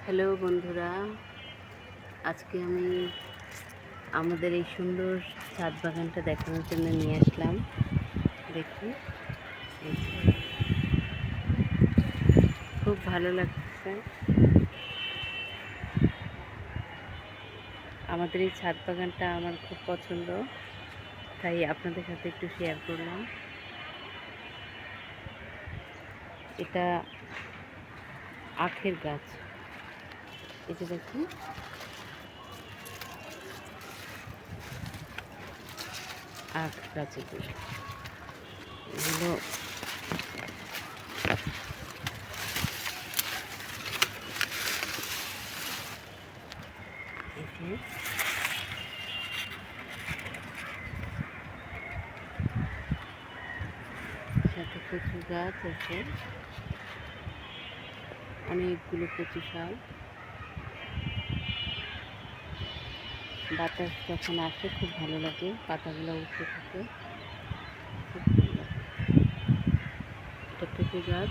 Hello বন্ধুরা, আজকে আমি আমাদের এই সুন্দর ছাদ বাগানটা দেখানোর জন্য নিয়ে আসলাম। দেখুন, খুব ভালো লাগছে। আমাদের এই ছাদ বাগানটা আমার খুব পছন্দ, তাই আপনাদের সাথে একটু শেয়ার করলাম। এটা আখের গাছ, এই যে দেখুন, আখ গাছ এগুলো সাথে কচু গাছ আছে, অনেকগুলো কচু শাল। বাতাস যখন আসে খুব ভালো লাগে, পাতাগুলো উঠে থাকে, খুব ভালো লাগে। এটা পেঁপে গাছ,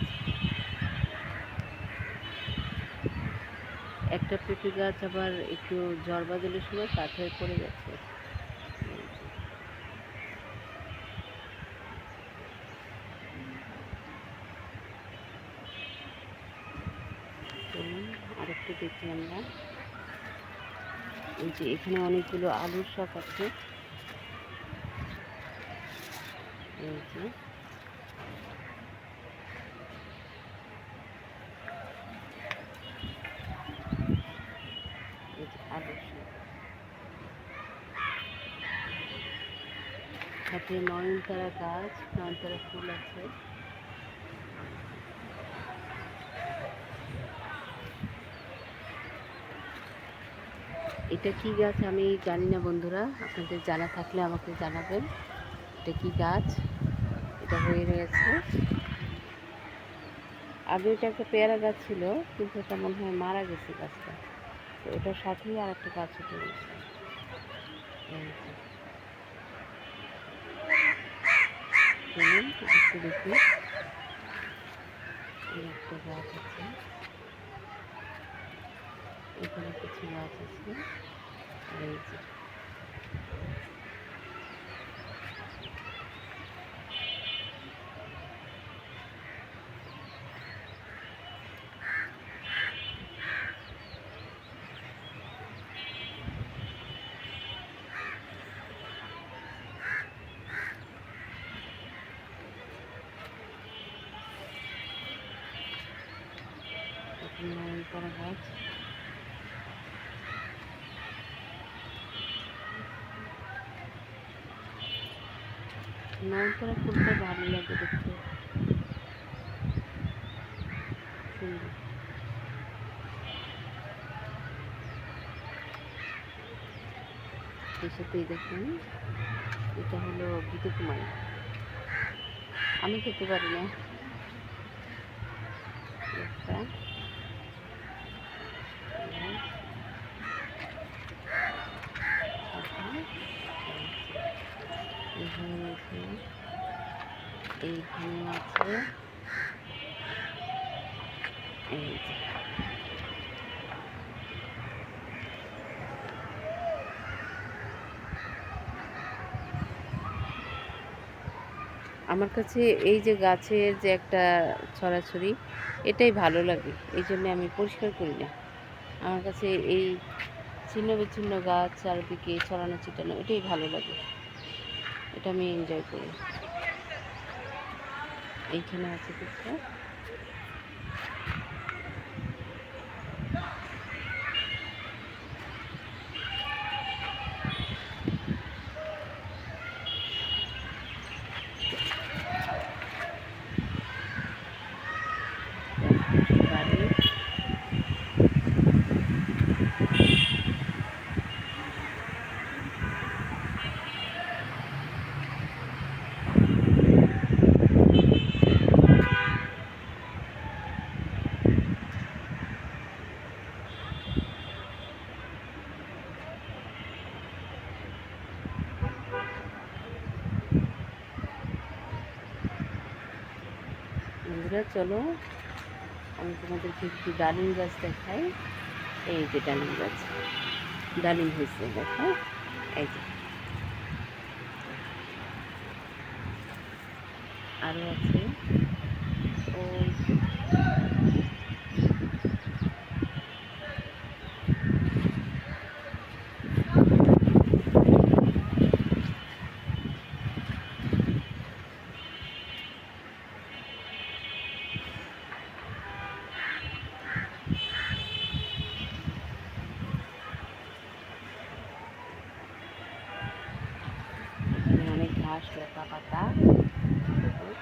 একটা পেঁপে গাছ আবার একটু ঝড় বাদলের সময় কাঠ হয়ে পড়ে গেছে। আরেকটু দেখি আমরা, এই যে এখানে অনেকগুলো আলুর শখ আছে। এই যে আলুর শখ, সাথে নয়নতারা গাছ, নয়নতারা ফুল আছে। এটা কি গাছ আমি জানি না বন্ধুরা, আপনাদের জানা থাকলে আমাকে জানাবেন। এটা কি গাছ? এটা হয়ে রয়েছে। আগে এটা একটা পেয়ারা গাছ ছিল, কিন্তু এটা মনে হয় মারা গেছে গাছটা, তো ওটার সাথেই আর একটা গাছ উঠে গেছে। চলুন একটু দেখি, এই একটা গাছ আছে, এখানে কিছু গাছ আছে। এই যে নয়নতারা গাছ, নয়নতারা ফুলটা ভালো লাগে দেখতে, সুন্দর। এর সাথেই দেখুন, এটা হলো ঘৃতকুমারী, আমি খেতে পারি না একটা। এইখানে আছে, এইখানে আছে, এই যে আমার কাছে এই যে গাছের যে একটা ছড়াছড়ি, এটাই ভালো লাগে, এই জন্য আমি পরিষ্কার করি না। আমার কাছে এই ছিন্ন বিচ্ছিন্ন গাছ চারদিকে ছড়ানো ছিটানো, এটাই ভালো লাগে, এটা আমি এনজয় করি। এইখানে আছে কিছু, বাড়ি, বন্ধুরা চলো আমি তোমাদেরকে একটু ডালিম গাছ দেখাই। এই যে ডালিম গাছ, ডালিম হয়েছে দেখো, এই যে আরও আছে ওই অনেক ঘাস, লতা পাতা, সবুজ,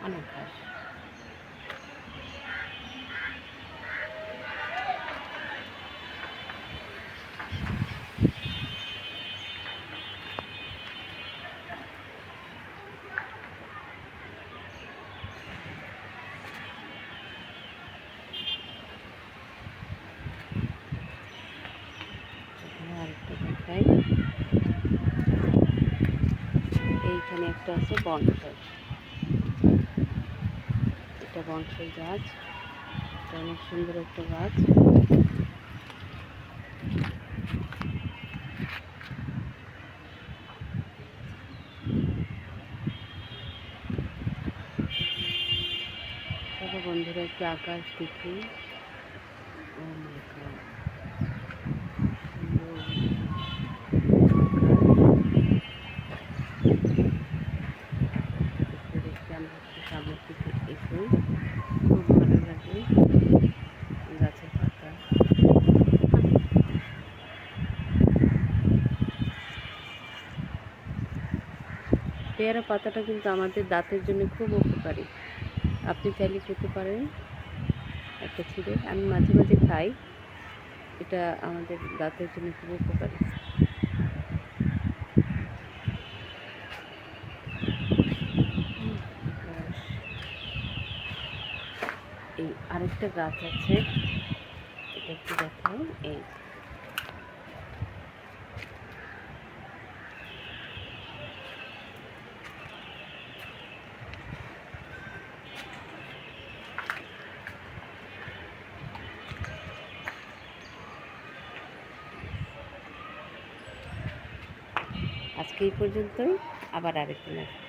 অনেক ঘাস। আরেকটা দেখাই, এইখানে একটা আছে বনসাই, এটা বনসাই গাছ, এটা অনেক সুন্দর একটা গাছ। চলো বন্ধুরা একটু আকাশ দেখি। ও মাই গড, দেখতে আমরা একটু সামনের দিকে এগোই, খুব ভালো লাগে গাছের পাতা। পেয়ারা পাতাটা কিন্তু আমাদের দাঁতের জন্য খুব উপকারী, আপনি চাইলে খেতে পারেন একটা ছিঁড়ে। আমি মাঝে মাঝে খাই, এটা আমাদের দাঁতের জন্য খুব উপকারী। এই আরেকটা গাছ আছে, এটা একটু দেখাই। এই আজকে এই পর্যন্তই, আবার আরেকদিন আসবো।